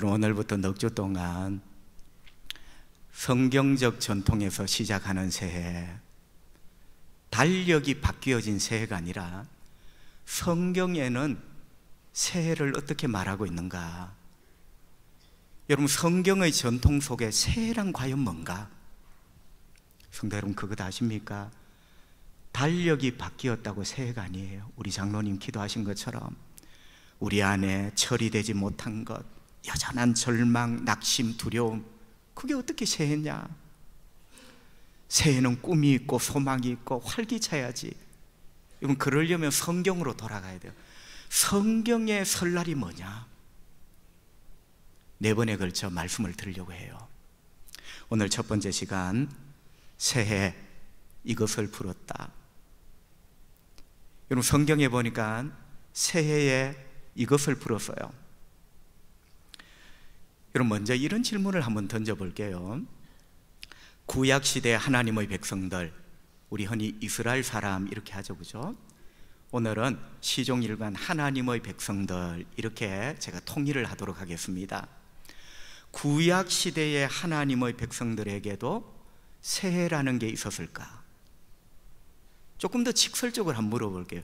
그럼 오늘부터 넉 주 동안 성경적 전통에서 시작하는 새해, 달력이 바뀌어진 새해가 아니라 성경에는 새해를 어떻게 말하고 있는가? 여러분, 성경의 전통 속에 새해란 과연 뭔가? 성도 여러분, 그거 다 아십니까? 달력이 바뀌었다고 새해가 아니에요. 우리 장로님 기도하신 것처럼 우리 안에 처리되지 못한 것, 여전한 절망, 낙심, 두려움, 그게 어떻게 새해냐? 새해는 꿈이 있고 소망이 있고 활기차야지. 여러분, 그러려면 성경으로 돌아가야 돼요. 성경의 설날이 뭐냐? 4번에 걸쳐 말씀을 드리려고 해요. 오늘 첫 번째 시간, 새해 이것을 풀었다. 여러분, 성경에 보니까 새해에 이것을 풀었어요. 여러분, 먼저 이런 질문을 한번 던져볼게요. 구약시대 하나님의 백성들, 우리 흔히 이스라엘 사람 이렇게 하죠, 그죠? 오늘은 시종일관 하나님의 백성들, 이렇게 제가 통일을 하도록 하겠습니다. 구약시대의 하나님의 백성들에게도 새해라는 게 있었을까? 조금 더 직설적으로 한번 물어볼게요.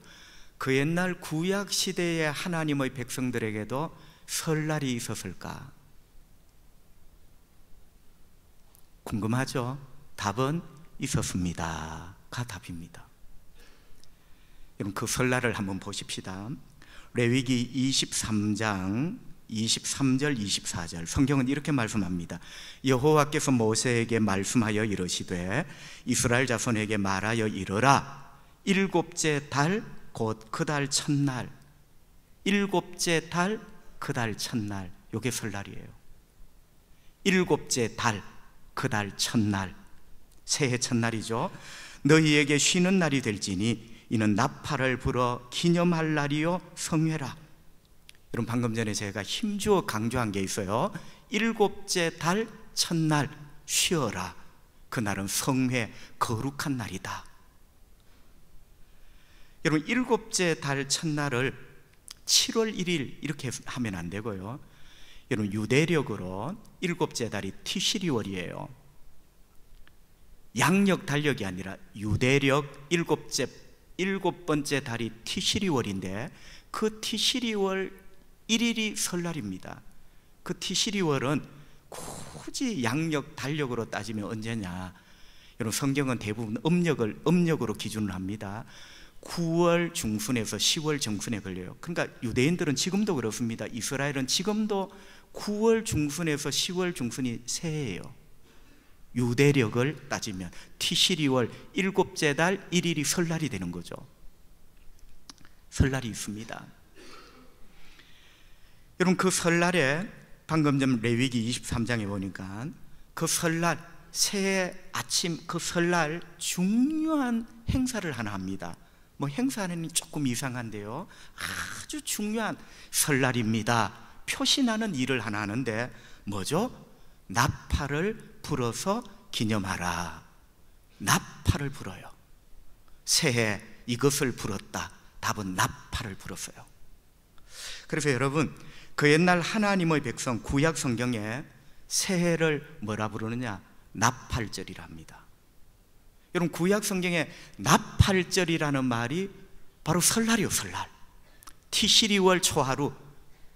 그 옛날 구약시대의 하나님의 백성들에게도 설날이 있었을까? 궁금하죠? 답은 있었습니다 가 답입니다. 여러분, 그 설날을 한번 보십시다. 레위기 23장 23절 24절 성경은 이렇게 말씀합니다. 여호와께서 모세에게 말씀하여 이르시되 이스라엘 자손에게 말하여 이르라. 7째 달 곧 그 달 첫날, 7째 달 그 달 첫날, 요게 설날이에요. 7째 달 그 달 첫날, 새해 첫날이죠. 너희에게 쉬는 날이 될지니 이는 나팔을 불어 기념할 날이요 성회라. 여러분, 방금 전에 제가 힘주어 강조한 게 있어요. 7째 달 첫날 쉬어라. 그날은 성회, 거룩한 날이다. 여러분, 7째 달 첫날을 7월 1일 이렇게 하면 안 되고요. 여러분, 유대력으로 7째 달이 티시리월이에요. 양력 달력이 아니라 유대력 7번째 달이 티시리월인데, 그 티시리월 1일이 설날입니다. 그 티시리월은 굳이 양력 달력으로 따지면 언제냐? 여러분, 성경은 대부분 음력으로 기준을 합니다. 9월 중순에서 10월 중순에 걸려요. 그러니까 유대인들은 지금도 그렇습니다. 이스라엘은 지금도 9월 중순에서 10월 중순이 새해예요. 유대력을 따지면 티시리월 7째 달 1일이 설날이 되는 거죠. 설날이 있습니다. 여러분, 그 설날에 방금 전 레위기 23장에 보니까 그 설날, 새해 아침 그 설날 중요한 행사를 하나 합니다. 뭐 행사는 조금 이상한데요, 아주 중요한 설날입니다. 표시나는 일을 하나 하는데 뭐죠? 나팔을 불어서 기념하라. 나팔을 불어요. 새해 이것을 불었다. 답은 나팔을 불었어요. 그래서 여러분, 그 옛날 하나님의 백성 구약 성경에 새해를 뭐라 부르느냐? 나팔절이라 합니다. 여러분, 구약 성경에 나팔절이라는 말이 바로 설날이요, 설날. 티시리월 초하루,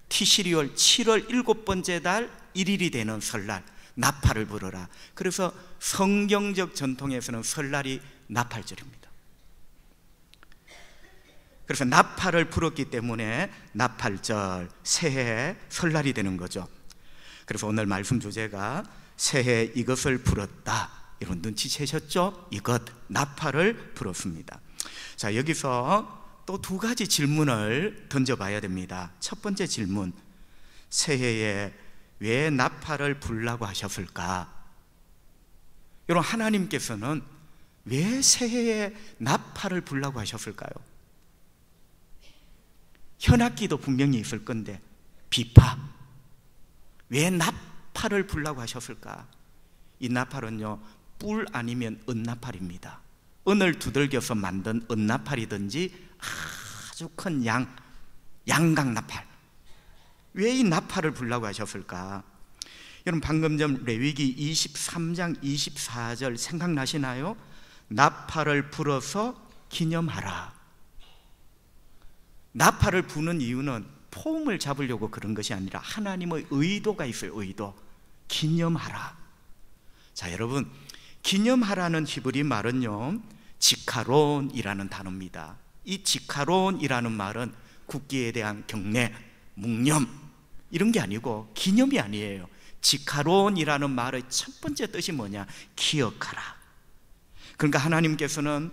티시리월 7월 7번째 달 1일이 되는 설날, 나팔을 불어라. 그래서 성경적 전통에서는 설날이 나팔절입니다. 그래서 나팔을 불었기 때문에 나팔절, 새해, 설날이 되는 거죠. 그래서 오늘 말씀 주제가 새해 이것을 불었다. 여러분, 눈치채셨죠? 이것, 나팔을 불었습니다. 자, 여기서 또 2가지 질문을 던져봐야 됩니다. 첫 번째 질문, 새해에 왜 나팔을 불라고 하셨을까? 여러분, 하나님께서는 왜 새해에 나팔을 불라고 하셨을까요? 현악기도 분명히 있을 건데 비파, 왜 나팔을 불라고 하셨을까? 이 나팔은요, 뿔 아니면 은나팔입니다. 은을 두들겨서 만든 은나팔이든지 아주 큰 양강나팔, 왜 이 나팔을 불라고 하셨을까? 여러분 방금 전 레위기 23장 24절 생각나시나요? 나팔을 불어서 기념하라. 나팔을 부는 이유는 폼을 잡으려고 그런 것이 아니라 하나님의 의도가 있어요. 의도. 기념하라. 자, 여러분, 기념하라는 히브리 말은요, 지카론이라는 단어입니다. 이 지카론이라는 말은 국기에 대한 경례, 묵념 이런 게 아니고 기념이 아니에요. 지카론이라는 말의 첫 번째 뜻이 뭐냐? 기억하라. 그러니까 하나님께서는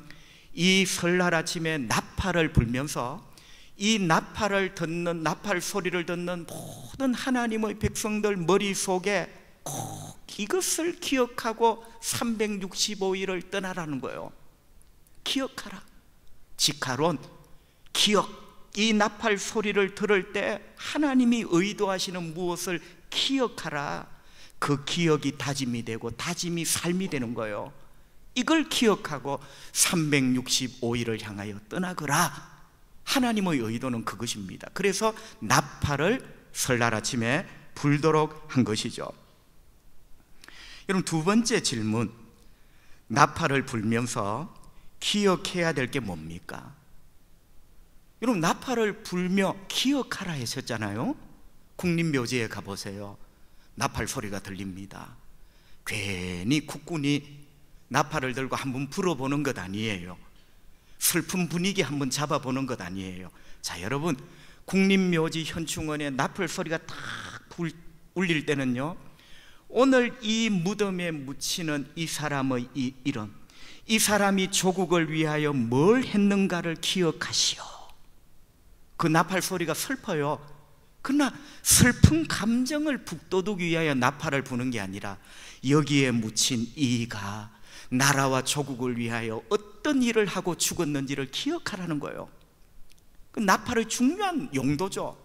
이 설날 아침에 나팔을 불면서 이 나팔을 듣는, 나팔 소리를 듣는 모든 하나님의 백성들 머릿속에 꼭 이것을 기억하고 365일을 떠나라는 거예요. 기억하라. 지카론, 기억. 이 나팔 소리를 들을 때 하나님이 의도하시는 무엇을 기억하라. 그 기억이 다짐이 되고 다짐이 삶이 되는 거예요. 이걸 기억하고 365일을 향하여 떠나거라. 하나님의 의도는 그것입니다. 그래서 나팔을 설날 아침에 불도록 한 것이죠. 여러분, 두 번째 질문, 나팔을 불면서 기억해야 될 게 뭡니까? 여러분, 나팔을 불며 기억하라 했었잖아요. 국립묘지에 가보세요. 나팔 소리가 들립니다. 괜히 국군이 나팔을 들고 한번 불어보는 것 아니에요. 슬픈 분위기 한번 잡아보는 것 아니에요. 자, 여러분, 국립묘지 현충원에 나팔 소리가 딱 울릴 때는요, 오늘 이 무덤에 묻히는 이 사람의 이 이름, 이 사람이 조국을 위하여 뭘 했는가를 기억하시오. 그 나팔 소리가 슬퍼요. 그러나 슬픈 감정을 북돋우기 위하여 나팔을 부는 게 아니라 여기에 묻힌 이가 나라와 조국을 위하여 어떤 일을 하고 죽었는지를 기억하라는 거예요. 그 나팔의 중요한 용도죠.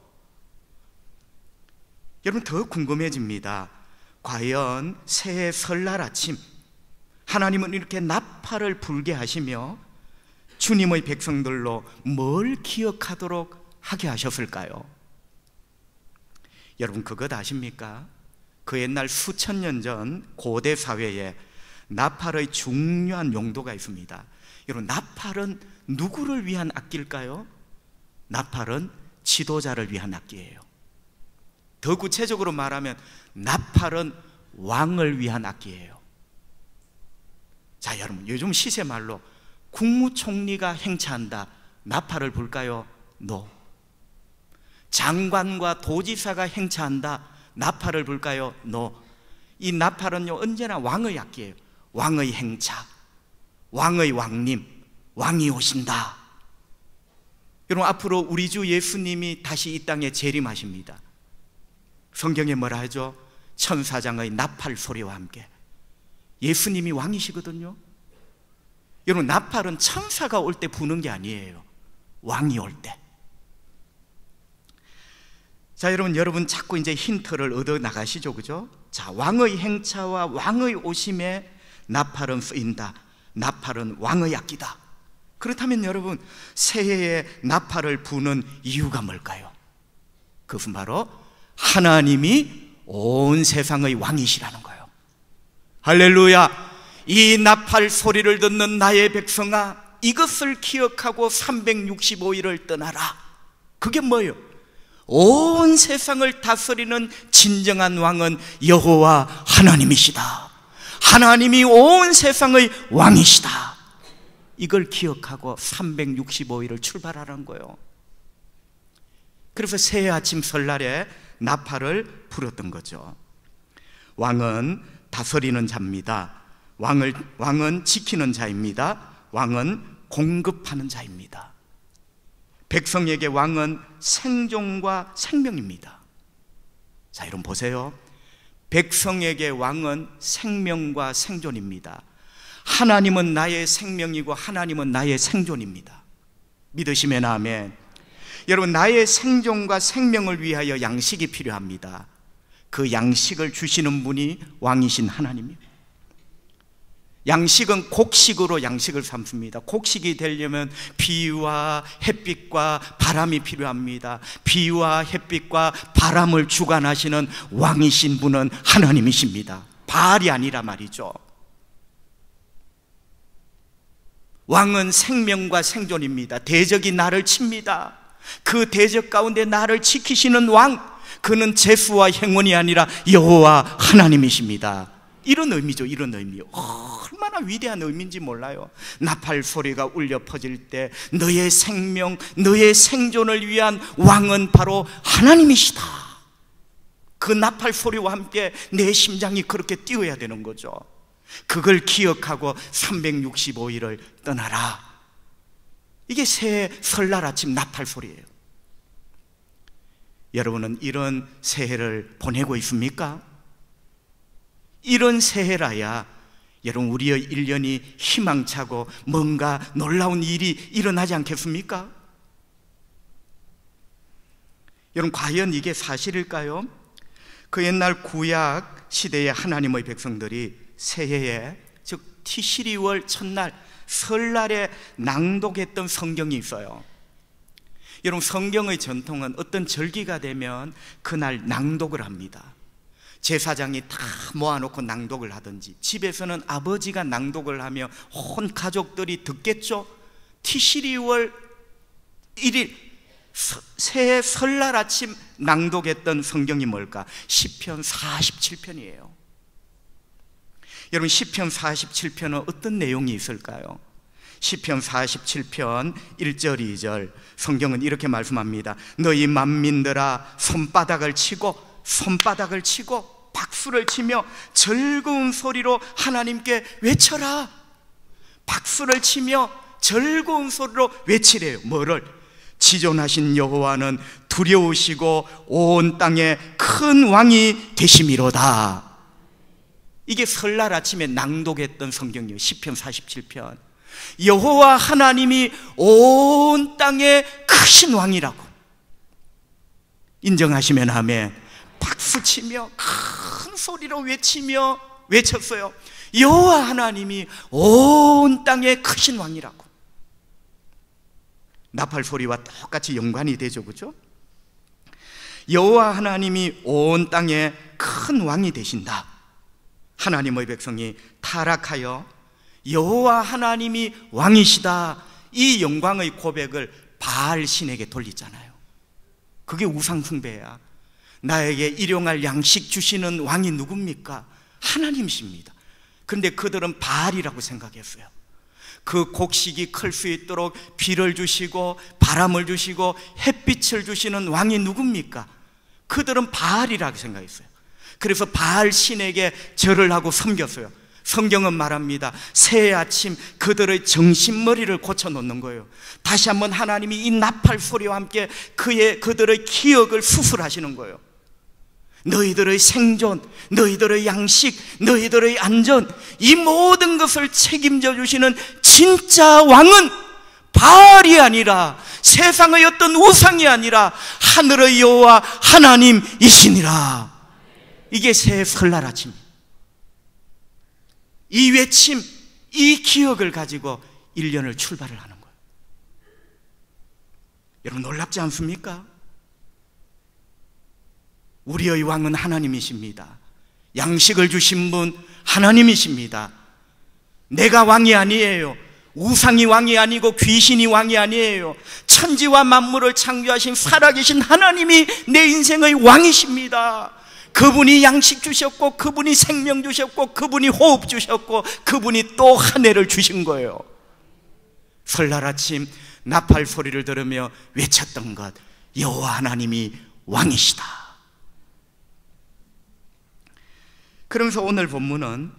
여러분, 더 궁금해집니다. 과연 새해 설날 아침 하나님은 이렇게 나팔을 불게 하시며 주님의 백성들로 뭘 기억하도록 하게 하셨을까요? 여러분, 그것 아십니까? 그 옛날 수천 년 전 고대 사회에 나팔의 중요한 용도가 있습니다. 여러분, 나팔은 누구를 위한 악기일까요? 나팔은 지도자를 위한 악기예요. 더 구체적으로 말하면 나팔은 왕을 위한 악기예요. 자, 여러분, 요즘 시세말로 국무총리가 행차한다, 나팔을 불까요? No. 장관과 도지사가 행차한다, 나팔을 불까요? No. 이 나팔은요, 언제나 왕의 악기예요. 왕의 행차, 왕의 왕님, 왕이 오신다. 여러분, 앞으로 우리 주 예수님이 다시 이 땅에 재림하십니다. 성경에 뭐라 하죠? 천사장의 나팔 소리와 함께. 예수님이 왕이시거든요. 여러분, 나팔은 천사가 올 때 부는 게 아니에요. 왕이 올 때. 자, 여러분 자꾸 이제 힌트를 얻어 나가시죠, 그죠? 자, 왕의 행차와 왕의 오심에 나팔은 쓰인다. 나팔은 왕의 악기다. 그렇다면 여러분, 새해에 나팔을 부는 이유가 뭘까요? 그것은 바로 하나님이 온 세상의 왕이시라는 거예요. 할렐루야! 이 나팔 소리를 듣는 나의 백성아, 이것을 기억하고 365일을 떠나라. 그게 뭐예요? 온 세상을 다스리는 진정한 왕은 여호와 하나님이시다. 하나님이 온 세상의 왕이시다. 이걸 기억하고 365일을 출발하라는 거예요. 그래서 새해 아침 설날에 나팔을 불었던 거죠. 왕은 다스리는 자입니다. 왕은 지키는 자입니다. 왕은 공급하는 자입니다. 백성에게 왕은 생존과 생명입니다. 자, 여러분 보세요. 백성에게 왕은 생명과 생존입니다. 하나님은 나의 생명이고 하나님은 나의 생존입니다. 믿으시면 아멘. 여러분, 나의 생존과 생명을 위하여 양식이 필요합니다. 그 양식을 주시는 분이 왕이신 하나님이에요. 양식은 곡식으로 양식을 삼습니다. 곡식이 되려면 비와 햇빛과 바람이 필요합니다. 비와 햇빛과 바람을 주관하시는 왕이신 분은 하나님이십니다. 바알이 아니라 말이죠. 왕은 생명과 생존입니다. 대적이 나를 칩니다. 그 대적 가운데 나를 지키시는 왕, 그는 재수와 행운이 아니라 여호와 하나님이십니다. 이런 의미죠. 이런 의미. 얼마나 위대한 의미인지 몰라요. 나팔 소리가 울려 퍼질 때 너의 생명, 너의 생존을 위한 왕은 바로 하나님이시다. 그 나팔 소리와 함께 내 심장이 그렇게 뛰어야 되는 거죠. 그걸 기억하고 365일을 떠나라. 이게 새해 설날 아침 나팔 소리예요. 여러분은 이런 새해를 보내고 있습니까? 이런 새해라야 여러분 우리의 1년이 희망차고 뭔가 놀라운 일이 일어나지 않겠습니까? 여러분 과연 이게 사실일까요? 그 옛날 구약 시대의 하나님의 백성들이 새해에, 즉 티시리월 첫날 설날에 낭독했던 성경이 있어요. 여러분 성경의 전통은 어떤 절기가 되면 그날 낭독을 합니다. 제사장이 다 모아놓고 낭독을 하든지, 집에서는 아버지가 낭독을 하며 온 가족들이 듣겠죠. 티시리월 1일 새해 설날 아침 낭독했던 성경이 뭘까? 시편 47편이에요. 여러분 시편 47편은 어떤 내용이 있을까요? 시편 47편 1절 2절 성경은 이렇게 말씀합니다. 너희 만민들아 손바닥을 치고 박수를 치며 즐거운 소리로 하나님께 외쳐라. 박수를 치며 즐거운 소리로 외치래요. 뭐를? 지존하신 여호와는 두려우시고 온 땅에 큰 왕이 되심이로다. 이게 설날 아침에 낭독했던 성경이에요. 시편 47편. 여호와 하나님이 온 땅에 크신 왕이라고 인정하시면 아멘. 박수치며 큰 소리로 외쳤어요. 여호와 하나님이 온 땅에 크신 왕이라고. 나팔 소리와 똑같이 연관이 되죠, 그렇죠? 여호와 하나님이 온 땅에 큰 왕이 되신다. 하나님의 백성이 타락하여 여호와 하나님이 왕이시다, 이 영광의 고백을 바알 신에게 돌리잖아요. 그게 우상숭배야. 나에게 일용할 양식 주시는 왕이 누굽니까? 하나님이십니다. 그런데 그들은 바알이라고 생각했어요. 그 곡식이 클 수 있도록 비를 주시고 바람을 주시고 햇빛을 주시는 왕이 누굽니까? 그들은 바알이라고 생각했어요. 그래서 바알 신에게 절을 하고 섬겼어요. 성경은 말합니다. 새해 아침 그들의 정신머리를 고쳐놓는 거예요. 다시 한번 하나님이 이 나팔 소리와 함께 그들의 기억을 수술하시는 거예요. 너희들의 생존, 너희들의 양식, 너희들의 안전, 이 모든 것을 책임져 주시는 진짜 왕은 바알이 아니라 세상의 어떤 우상이 아니라 하늘의 여호와 하나님이시니라. 이게 새해 설날 아침, 이 외침, 이 기억을 가지고 1년을 출발을 하는 거예요. 여러분 놀랍지 않습니까? 우리의 왕은 하나님이십니다. 양식을 주신 분 하나님이십니다. 내가 왕이 아니에요. 우상이 왕이 아니고 귀신이 왕이 아니에요. 천지와 만물을 창조하신 살아계신 하나님이 내 인생의 왕이십니다. 그분이 양식 주셨고, 그분이 생명 주셨고, 그분이 호흡 주셨고, 그분이 또 한 해를 주신 거예요. 설날 아침 나팔 소리를 들으며 외쳤던 것, 여호와 하나님이 왕이시다. 그러면서 오늘 본문은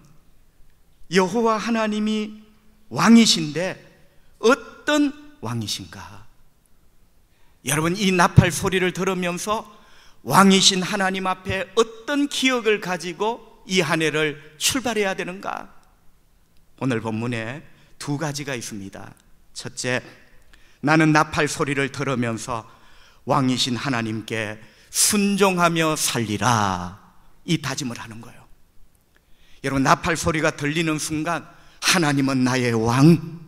여호와 하나님이 왕이신데 어떤 왕이신가? 여러분 이 나팔 소리를 들으면서 왕이신 하나님 앞에 어떤 기억을 가지고 이 한 해를 출발해야 되는가? 오늘 본문에 두 가지가 있습니다. 첫째, 나는 나팔 소리를 들으면서 왕이신 하나님께 순종하며 살리라, 이 다짐을 하는 거예요. 여러분 나팔 소리가 들리는 순간 하나님은 나의 왕,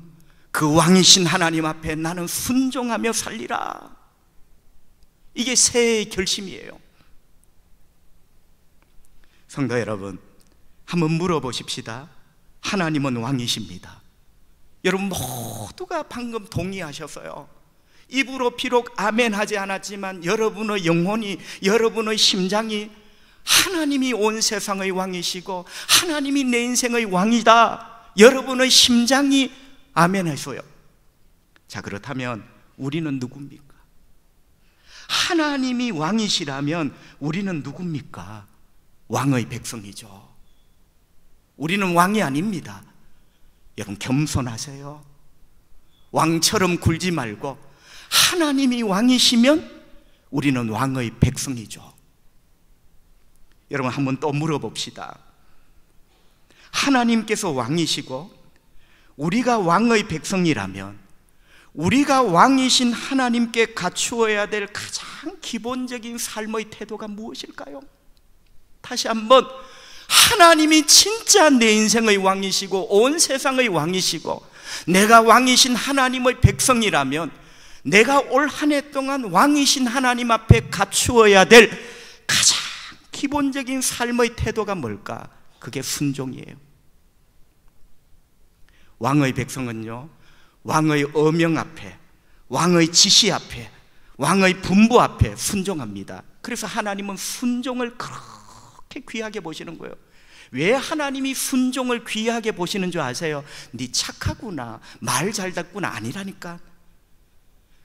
그 왕이신 하나님 앞에 나는 순종하며 살리라. 이게 새해의 결심이에요. 성도 여러분, 한번 물어보십시다. 하나님은 왕이십니다. 여러분 모두가 방금 동의하셨어요. 입으로 비록 아멘 하지 않았지만 여러분의 영혼이, 여러분의 심장이 하나님이 온 세상의 왕이시고 하나님이 내 인생의 왕이다, 여러분의 심장이 아멘 했어요. 자, 그렇다면 우리는 누굽니까? 하나님이 왕이시라면 우리는 누굽니까? 왕의 백성이죠. 우리는 왕이 아닙니다. 여러분 겸손하세요. 왕처럼 굴지 말고 하나님이 왕이시면 우리는 왕의 백성이죠. 여러분 한번 또 물어봅시다. 하나님께서 왕이시고 우리가 왕의 백성이라면 우리가 왕이신 하나님께 갖추어야 될 가장 기본적인 삶의 태도가 무엇일까요? 다시 한번, 하나님이 진짜 내 인생의 왕이시고 온 세상의 왕이시고 내가 왕이신 하나님의 백성이라면 내가 올 한 해 동안 왕이신 하나님 앞에 갖추어야 될 가장 기본적인 삶의 태도가 뭘까? 그게 순종이에요. 왕의 백성은요, 왕의 어명 앞에, 왕의 지시 앞에, 왕의 분부 앞에 순종합니다. 그래서 하나님은 순종을 그렇게 귀하게 보시는 거예요. 왜 하나님이 순종을 귀하게 보시는 줄 아세요? 네 착하구나, 말 잘 듣구나 아니라니까.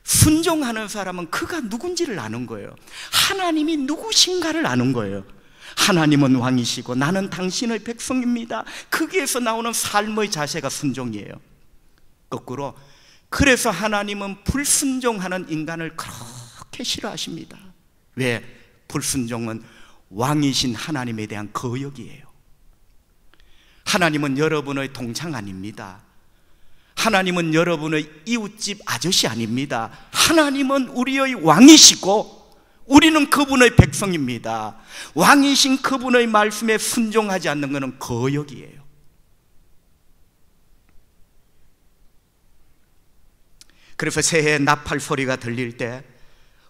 순종하는 사람은 그가 누군지를 아는 거예요. 하나님이 누구신가를 아는 거예요. 하나님은 왕이시고 나는 당신의 백성입니다. 거기에서 나오는 삶의 자세가 순종이에요. 거꾸로, 그래서 하나님은 불순종하는 인간을 그렇게 싫어하십니다. 왜? 불순종은 왕이신 하나님에 대한 거역이에요. 하나님은 여러분의 동창 아닙니다. 하나님은 여러분의 이웃집 아저씨 아닙니다. 하나님은 우리의 왕이시고 우리는 그분의 백성입니다. 왕이신 그분의 말씀에 순종하지 않는 것은 거역이에요. 그래서 새해 나팔 소리가 들릴 때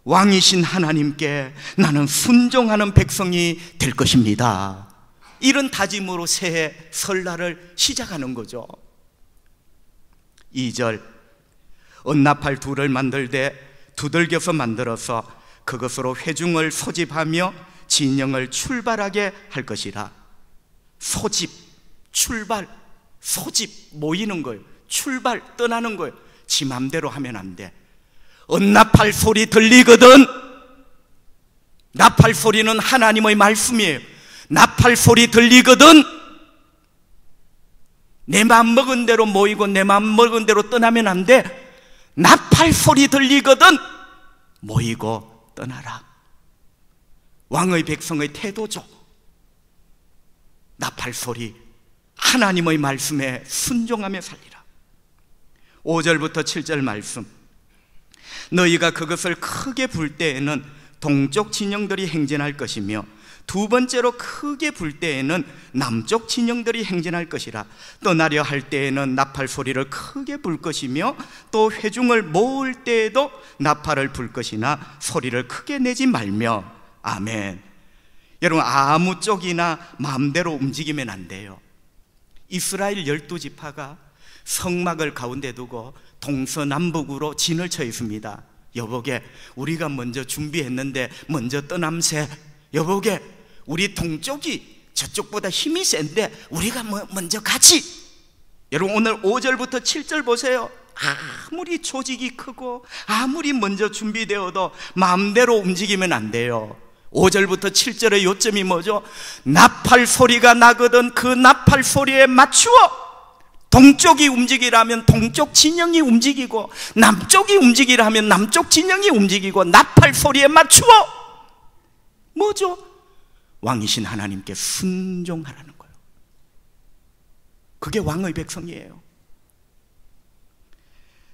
왕이신 하나님께 나는 순종하는 백성이 될 것입니다, 이런 다짐으로 새해 설날을 시작하는 거죠. 2절, 은나팔 둘을 만들되 두들겨서 만들어서 그것으로 회중을 소집하며 진영을 출발하게 할 것이라. 소집, 출발, 소집, 모이는 거예요. 출발, 떠나는 거예요. 지 맘대로 하면 안 돼. 은나팔 소리 들리거든. 나팔 소리는 하나님의 말씀이에요. 나팔 소리 들리거든. 내 마음 먹은 대로 모이고 내 마음 먹은 대로 떠나면 안 돼. 나팔 소리 들리거든. 모이고 떠나라. 왕의 백성의 태도죠. 나팔 소리, 하나님의 말씀에 순종하며 살리라. 5절부터 7절 말씀, 너희가 그것을 크게 불 때에는 동쪽 진영들이 행진할 것이며 두 번째로 크게 불 때에는 남쪽 진영들이 행진할 것이라. 떠나려 할 때에는 나팔 소리를 크게 불 것이며 또 회중을 모을 때에도 나팔을 불 것이나 소리를 크게 내지 말며. 아멘. 여러분, 아무 쪽이나 마음대로 움직이면 안 돼요. 이스라엘 12지파가 성막을 가운데 두고 동서남북으로 진을 쳐 있습니다. 여보게, 우리가 먼저 준비했는데 먼저 떠남세. 여보게, 우리 동쪽이 저쪽보다 힘이 센데 우리가 먼저 가지. 여러분, 오늘 5절부터 7절 보세요. 아무리 조직이 크고 아무리 먼저 준비되어도 마음대로 움직이면 안 돼요. 5절부터 7절의 요점이 뭐죠? 나팔 소리가 나거든 그 나팔 소리에 맞추어 동쪽이 움직이라면 동쪽 진영이 움직이고 남쪽이 움직이라면 남쪽 진영이 움직이고 나팔 소리에 맞추어 뭐죠? 왕이신 하나님께 순종하라는 거예요. 그게 왕의 백성이에요.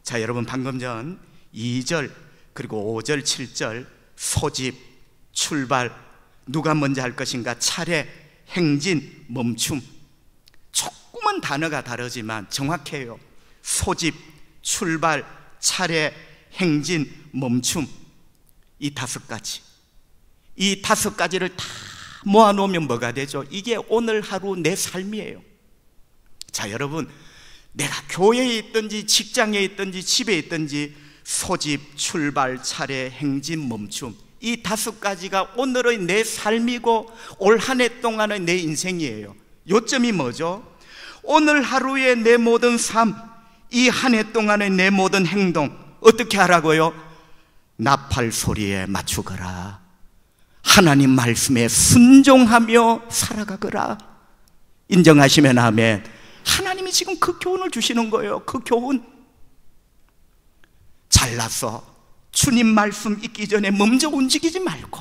자, 여러분, 방금 전 2절 그리고 5절 7절 소집, 출발, 누가 먼저 할 것인가, 차례, 행진, 멈춤, 조그만 조금만 단어가 다르지만 정확해요. 소집, 출발, 차례, 행진, 멈춤. 이 5가지. 이 5가지를 다 모아놓으면 뭐가 되죠? 이게 오늘 하루 내 삶이에요. 자, 여러분, 내가 교회에 있든지 직장에 있든지 집에 있든지 소집, 출발, 차례, 행진, 멈춤, 이 5가지가 오늘의 내 삶이고 올 한 해 동안의 내 인생이에요. 요점이 뭐죠? 오늘 하루의 내 모든 삶, 이 한 해 동안의 내 모든 행동 어떻게 하라고요? 나팔 소리에 맞추거라. 하나님 말씀에 순종하며 살아가거라. 인정하시면 아멘. 하나님이 지금 그 교훈을 주시는 거예요. 그 교훈. 잘나서 주님 말씀 있기 전에 먼저 움직이지 말고,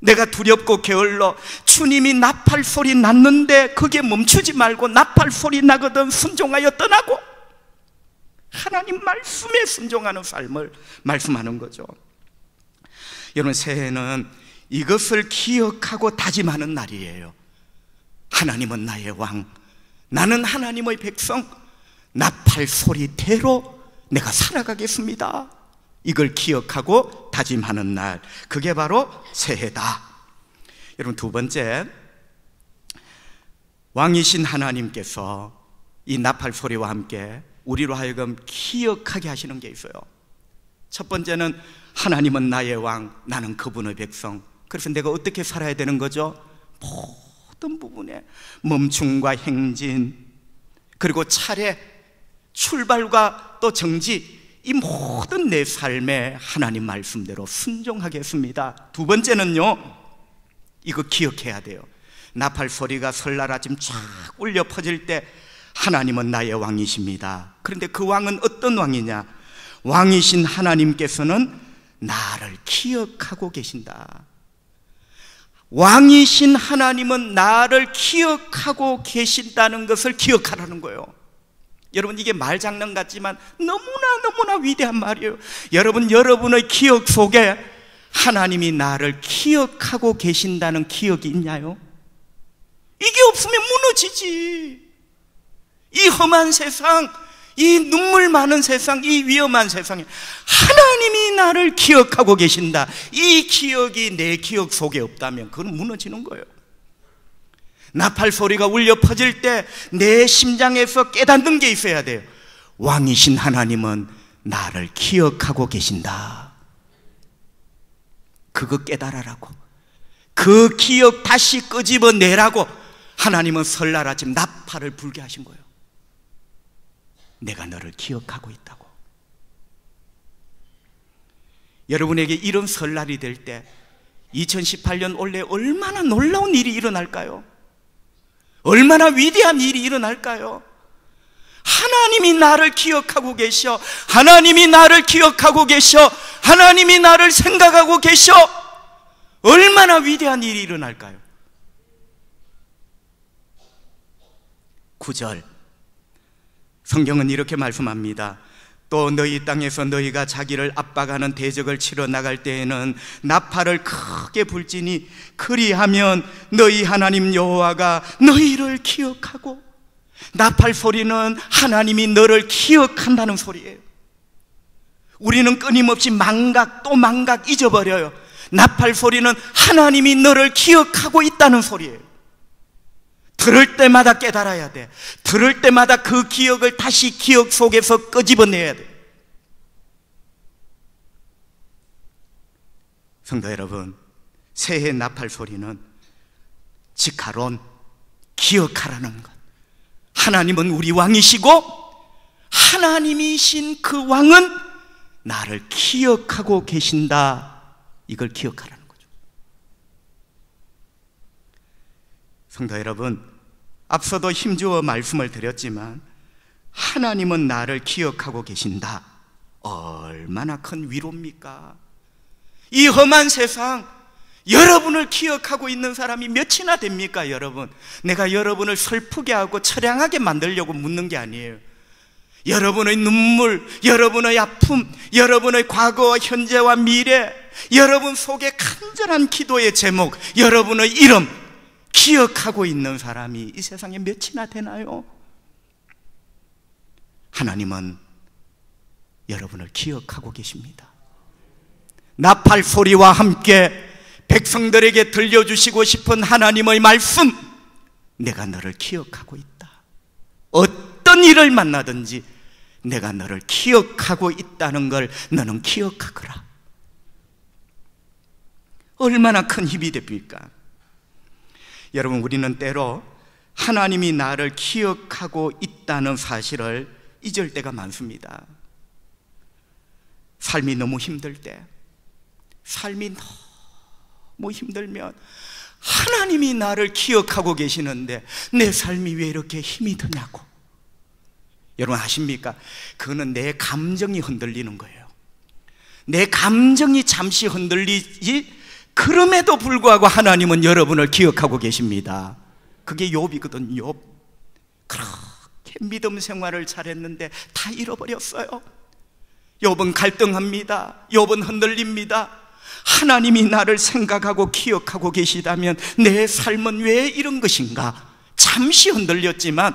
내가 두렵고 게을러 주님이 나팔 소리 났는데 거기에 멈추지 말고 나팔 소리 나거든 순종하여 떠나고, 하나님 말씀에 순종하는 삶을 말씀하는 거죠. 여러분, 새해는 이것을 기억하고 다짐하는 날이에요. 하나님은 나의 왕, 나는 하나님의 백성, 나팔 소리대로 내가 살아가겠습니다. 이걸 기억하고 다짐하는 날, 그게 바로 새해다. 여러분, 2번째, 왕이신 하나님께서 이 나팔 소리와 함께 우리로 하여금 기억하게 하시는 게 있어요. 첫 번째는 하나님은 나의 왕, 나는 그분의 백성. 그래서 내가 어떻게 살아야 되는 거죠? 모든 부분에 멈춤과 행진, 그리고 차례, 출발과 또 정지, 이 모든 내 삶에 하나님 말씀대로 순종하겠습니다. 2번째는요, 이거 기억해야 돼요. 나팔 소리가 설날 아침 쫙 울려 퍼질 때 하나님은 나의 왕이십니다. 그런데 그 왕은 어떤 왕이냐? 왕이신 하나님께서는 나를 기억하고 계신다. 왕이신 하나님은 나를 기억하고 계신다는 것을 기억하라는 거예요. 여러분, 이게 말장난 같지만 너무나 위대한 말이에요. 여러분, 여러분의 기억 속에 하나님이 나를 기억하고 계신다는 기억이 있나요? 이게 없으면 무너지지. 이 험한 세상, 이 눈물 많은 세상, 이 위험한 세상에 하나님이 나를 기억하고 계신다, 이 기억이 내 기억 속에 없다면 그건 무너지는 거예요. 나팔 소리가 울려 퍼질 때 내 심장에서 깨닫는 게 있어야 돼요. 왕이신 하나님은 나를 기억하고 계신다. 그거 깨달아라고, 그 기억 다시 끄집어내라고 하나님은 설날 아침 나팔을 불게 하신 거예요. 내가 너를 기억하고 있다고. 여러분에게 이런 설날이 될 때 2018년 올해 얼마나 놀라운 일이 일어날까요? 얼마나 위대한 일이 일어날까요? 하나님이 나를 기억하고 계셔. 하나님이 나를 기억하고 계셔. 하나님이 나를 생각하고 계셔. 얼마나 위대한 일이 일어날까요? 9절, 성경은 이렇게 말씀합니다. 또 너희 땅에서 너희가 자기를 압박하는 대적을 치러 나갈 때에는 나팔을 크게 불지니 그리하면 너희 하나님 여호와가 너희를 기억하고. 나팔 소리는 하나님이 너를 기억한다는 소리예요. 우리는 끊임없이 망각 또 망각 잊어버려요. 나팔 소리는 하나님이 너를 기억하고 있다는 소리예요. 들을 때마다 깨달아야 돼. 들을 때마다 그 기억을 다시 기억 속에서 끄집어내야 돼. 성도 여러분, 새해 나팔 소리는 지카론, 기억하라는 것. 하나님은 우리 왕이시고 하나님이신 그 왕은 나를 기억하고 계신다. 이걸 기억하라는 거죠. 성도 여러분, 앞서도 힘주어 말씀을 드렸지만 하나님은 나를 기억하고 계신다. 얼마나 큰 위로입니까? 이 험한 세상, 여러분을 기억하고 있는 사람이 몇이나 됩니까? 여러분, 내가 여러분을 슬프게 하고 처량하게 만들려고 묻는 게 아니에요. 여러분의 눈물, 여러분의 아픔, 여러분의 과거와 현재와 미래, 여러분 속에 간절한 기도의 제목, 여러분의 이름, 기억하고 있는 사람이 이 세상에 몇이나 되나요? 하나님은 여러분을 기억하고 계십니다. 나팔 소리와 함께 백성들에게 들려주시고 싶은 하나님의 말씀, 내가 너를 기억하고 있다. 어떤 일을 만나든지 내가 너를 기억하고 있다는 걸 너는 기억하거라. 얼마나 큰 힘이 됩니까? 여러분, 우리는 때로 하나님이 나를 기억하고 있다는 사실을 잊을 때가 많습니다. 삶이 너무 힘들 때, 삶이 너무 힘들면 하나님이 나를 기억하고 계시는데 내 삶이 왜 이렇게 힘이 드냐고. 여러분 아십니까? 그거는 내 감정이 흔들리는 거예요. 내 감정이 잠시 흔들리지, 그럼에도 불구하고 하나님은 여러분을 기억하고 계십니다. 그게 욥이거든. 욥 그렇게 믿음 생활을 잘했는데 다 잃어버렸어요. 욥은 갈등합니다. 욥은 흔들립니다. 하나님이 나를 생각하고 기억하고 계시다면 내 삶은 왜 이런 것인가? 잠시 흔들렸지만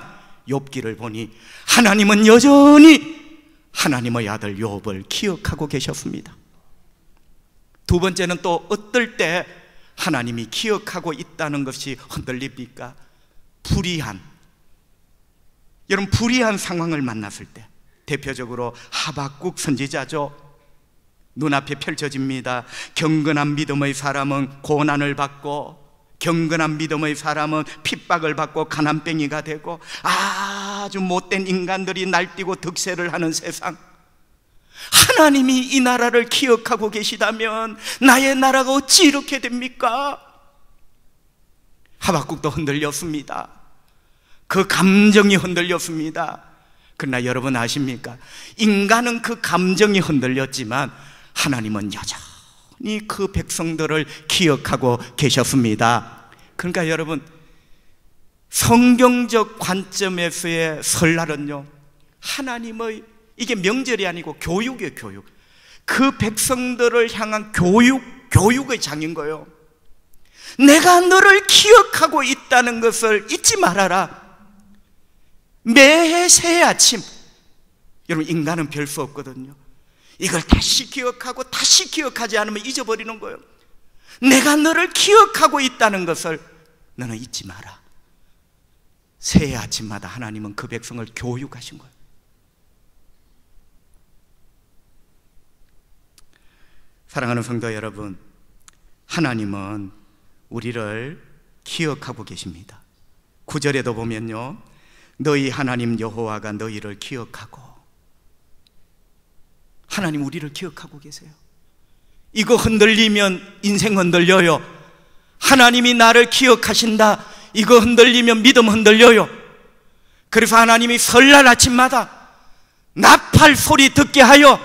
욥기를 보니 하나님은 여전히 하나님의 아들 욥을 기억하고 계셨습니다. 두 번째는 또 어떨 때 하나님이 기억하고 있다는 것이 흔들립니까? 불의한, 여러분 불의한 상황을 만났을 때, 대표적으로 하박국 선지자죠. 눈앞에 펼쳐집니다. 경건한 믿음의 사람은 고난을 받고, 경건한 믿음의 사람은 핍박을 받고 가난뱅이가 되고, 아주 못된 인간들이 날뛰고 득세를 하는 세상. 하나님이 이 나라를 기억하고 계시다면 나의 나라가 어찌 이렇게 됩니까? 하박국도 흔들렸습니다. 그 감정이 흔들렸습니다. 그러나 여러분 아십니까? 인간은 그 감정이 흔들렸지만 하나님은 여전히 그 백성들을 기억하고 계셨습니다. 그러니까 여러분, 성경적 관점에서의 설날은요, 하나님의, 이게 명절이 아니고 교육이에요. 교육. 그 백성들을 향한 교육의 장인 거예요. 내가 너를 기억하고 있다는 것을 잊지 말아라. 매해 새해 아침, 여러분 인간은 별 수 없거든요. 이걸 다시 기억하고 다시 기억하지 않으면 잊어버리는 거예요. 내가 너를 기억하고 있다는 것을 너는 잊지 마라. 새해 아침마다 하나님은 그 백성을 교육하신 거예요. 사랑하는 성도 여러분, 하나님은 우리를 기억하고 계십니다. 9절에도 보면요, 너희 하나님 여호와가 너희를 기억하고. 하나님 우리를 기억하고 계세요. 이거 흔들리면 인생 흔들려요. 하나님이 나를 기억하신다, 이거 흔들리면 믿음 흔들려요. 그래서 하나님이 설날 아침마다 나팔 소리 듣게 하여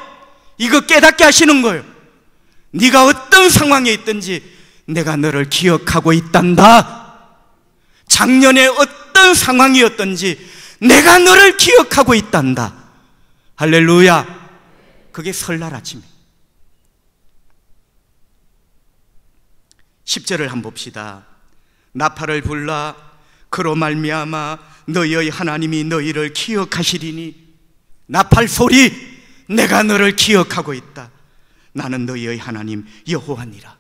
이거 깨닫게 하시는 거예요. 네가 어떤 상황에 있든지 내가 너를 기억하고 있단다. 작년에 어떤 상황이었든지 내가 너를 기억하고 있단다. 할렐루야. 그게 설날 아침이에요. 10절을 한번 봅시다. 나팔을 불라 그로 말미암아 너희의 하나님이 너희를 기억하시리니. 나팔 소리, 내가 너를 기억하고 있다. 나는 너희의 하나님 여호와니라.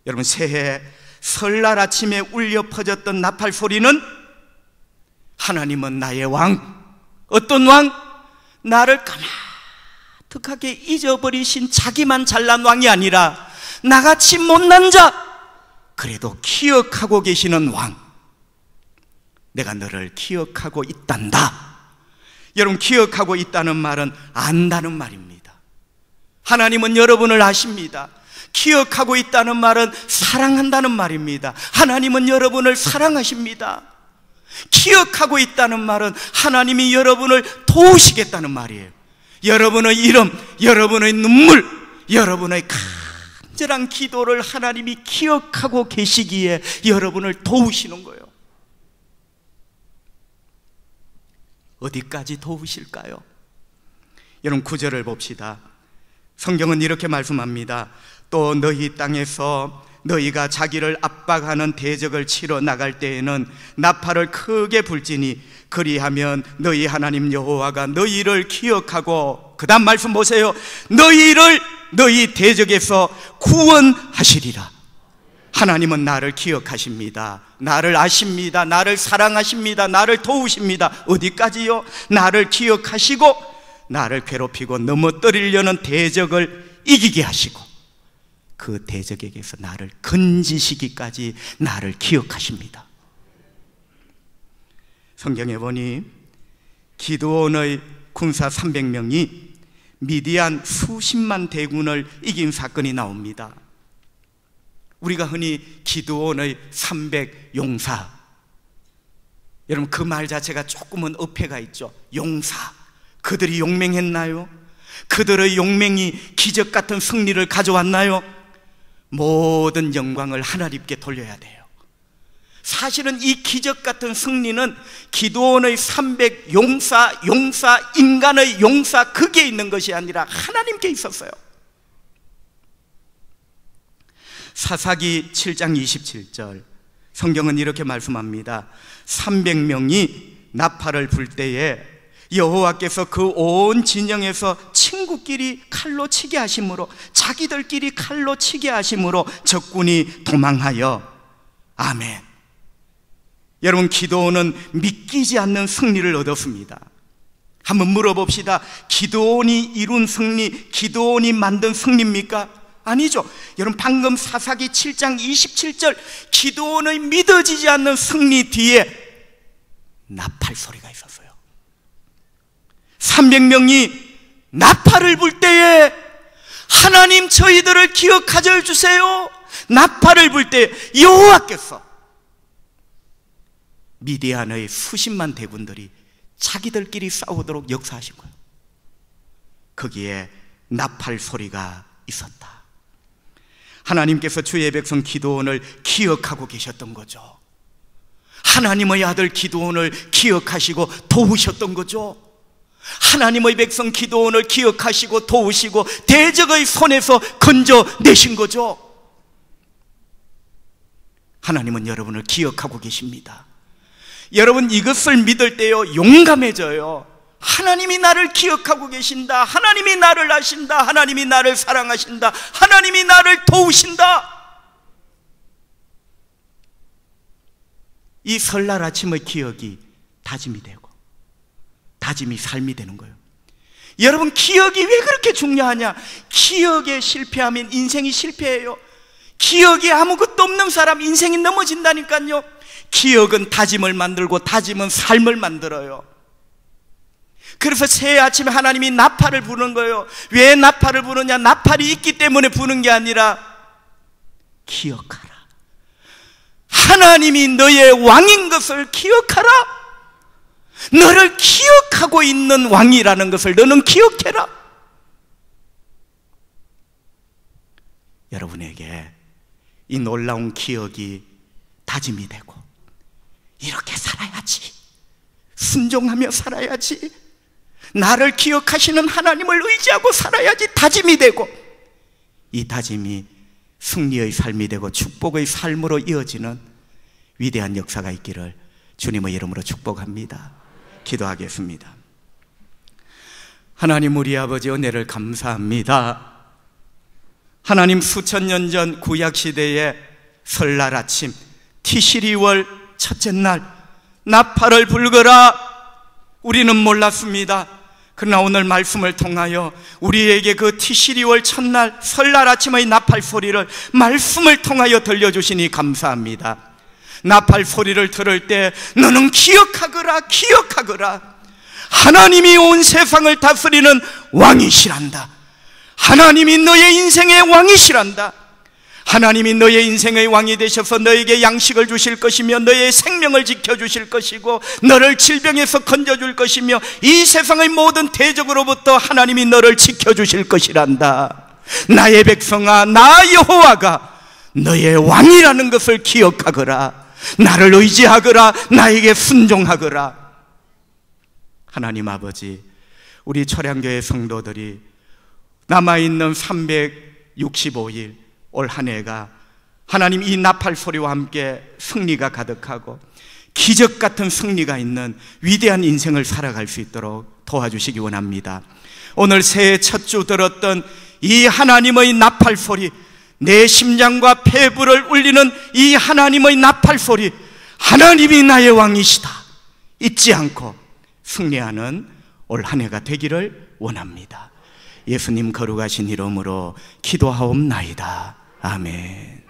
여러분, 새해 설날 아침에 울려 퍼졌던 나팔 소리는 하나님은 나의 왕, 어떤 왕? 나를 까마득하게 잊어버리신 자기만 잘난 왕이 아니라 나같이 못난 자, 그래도 기억하고 계시는 왕. 내가 너를 기억하고 있단다. 여러분, 기억하고 있다는 말은 안다는 말입니다. 하나님은 여러분을 아십니다. 기억하고 있다는 말은 사랑한다는 말입니다. 하나님은 여러분을 사랑하십니다. 기억하고 있다는 말은 하나님이 여러분을 도우시겠다는 말이에요. 여러분의 이름, 여러분의 눈물, 여러분의 간절한 기도를 하나님이 기억하고 계시기에 여러분을 도우시는 거예요. 어디까지 도우실까요? 여러분, 9절을 봅시다. 성경은 이렇게 말씀합니다. 또 너희 땅에서 너희가 자기를 압박하는 대적을 치러 나갈 때에는 나팔을 크게 불지니 그리하면 너희 하나님 여호와가 너희를 기억하고, 그 다음 말씀 보세요. 너희를 너희 대적에서 구원하시리라. 하나님은 나를 기억하십니다. 나를 아십니다. 나를 사랑하십니다. 나를 도우십니다. 어디까지요? 나를 기억하시고 나를 괴롭히고 넘어뜨리려는 대적을 이기게 하시고 그 대적에게서 나를 건지시기까지 나를 기억하십니다. 성경에 보니 기드온의 군사 300명이 미디안 수십만 대군을 이긴 사건이 나옵니다. 우리가 흔히 기드온의 300용사, 여러분 그 말 자체가 조금은 어폐가 있죠. 용사, 그들이 용맹했나요? 그들의 용맹이 기적 같은 승리를 가져왔나요? 모든 영광을 하나님께 돌려야 돼요. 사실은 이 기적 같은 승리는 기드온의 300용사, 인간의 용사, 그게 있는 것이 아니라 하나님께 있었어요. 사사기 7장 27절 성경은 이렇게 말씀합니다. 300명이 나팔을 불 때에 여호와께서 그 온 진영에서 친구끼리 칼로 치게 하심으로, 자기들끼리 칼로 치게 하심으로 적군이 도망하여. 아멘. 여러분, 기드온은 믿기지 않는 승리를 얻었습니다. 한번 물어봅시다. 기드온이 이룬 승리, 기드온이 만든 승리입니까? 아니죠. 여러분, 방금 사사기 7장 27절 기드온의 믿어지지 않는 승리 뒤에 나팔 소리가 있었어요. 300명이 나팔을 불 때에 하나님 저희들을 기억하여 주세요. 나팔을 불 때 여호와께서 미디안의 수십만 대군들이 자기들끼리 싸우도록 역사하신 거예요. 거기에 나팔 소리가 있었다. 하나님께서 주의 백성 기드온을 기억하고 계셨던 거죠. 하나님의 아들 기드온을 기억하시고 도우셨던 거죠. 하나님의 백성 기드온을 기억하시고 도우시고 대적의 손에서 건져내신 거죠. 하나님은 여러분을 기억하고 계십니다. 여러분, 이것을 믿을 때요 용감해져요. 하나님이 나를 기억하고 계신다. 하나님이 나를 아신다. 하나님이 나를 사랑하신다. 하나님이 나를 도우신다. 이 설날 아침의 기억이 다짐이 되고 다짐이 삶이 되는 거예요. 여러분, 기억이 왜 그렇게 중요하냐? 기억에 실패하면 인생이 실패해요. 기억이 아무것도 없는 사람 인생이 넘어진다니까요. 기억은 다짐을 만들고 다짐은 삶을 만들어요. 그래서 새해 아침에 하나님이 나팔을 부는 거예요. 왜 나팔을 부느냐? 나팔이 있기 때문에 부는 게 아니라 기억하라. 하나님이 너의 왕인 것을 기억하라. 너를 기억하고 있는 왕이라는 것을 너는 기억해라. 여러분에게 이 놀라운 기억이 다짐이 되고 이렇게 살아야지, 순종하며 살아야지, 나를 기억하시는 하나님을 의지하고 살아야지 다짐이 되고, 이 다짐이 승리의 삶이 되고 축복의 삶으로 이어지는 위대한 역사가 있기를 주님의 이름으로 축복합니다. 기도하겠습니다. 하나님, 우리 아버지 은혜를 감사합니다. 하나님, 수천 년 전 구약시대의 설날 아침 티시리월 첫째 날 나팔을 불거라 우리는 몰랐습니다. 그러나 오늘 말씀을 통하여 우리에게 그 티시리월 첫날 설날 아침의 나팔 소리를 말씀을 통하여 들려주시니 감사합니다. 나팔 소리를 들을 때 너는 기억하거라, 기억하거라. 하나님이 온 세상을 다스리는 왕이시란다. 하나님이 너의 인생의 왕이시란다. 하나님이 너의 인생의 왕이 되셔서 너에게 양식을 주실 것이며 너의 생명을 지켜주실 것이고 너를 질병에서 건져줄 것이며 이 세상의 모든 대적으로부터 하나님이 너를 지켜주실 것이란다. 나의 백성아, 나 여호와가 너의 왕이라는 것을 기억하거라. 나를 의지하거라. 나에게 순종하거라. 하나님 아버지, 우리 초량교회 성도들이 남아있는 365일 올 한 해가 하나님, 이 나팔 소리와 함께 승리가 가득하고 기적 같은 승리가 있는 위대한 인생을 살아갈 수 있도록 도와주시기 원합니다. 오늘 새해 첫 주 들었던 이 하나님의 나팔 소리, 내 심장과 폐부를 울리는 이 하나님의 나팔 소리, 하나님이 나의 왕이시다 잊지 않고 승리하는 올 한 해가 되기를 원합니다. 예수님 거룩하신 이름으로 기도하옵나이다. 아멘.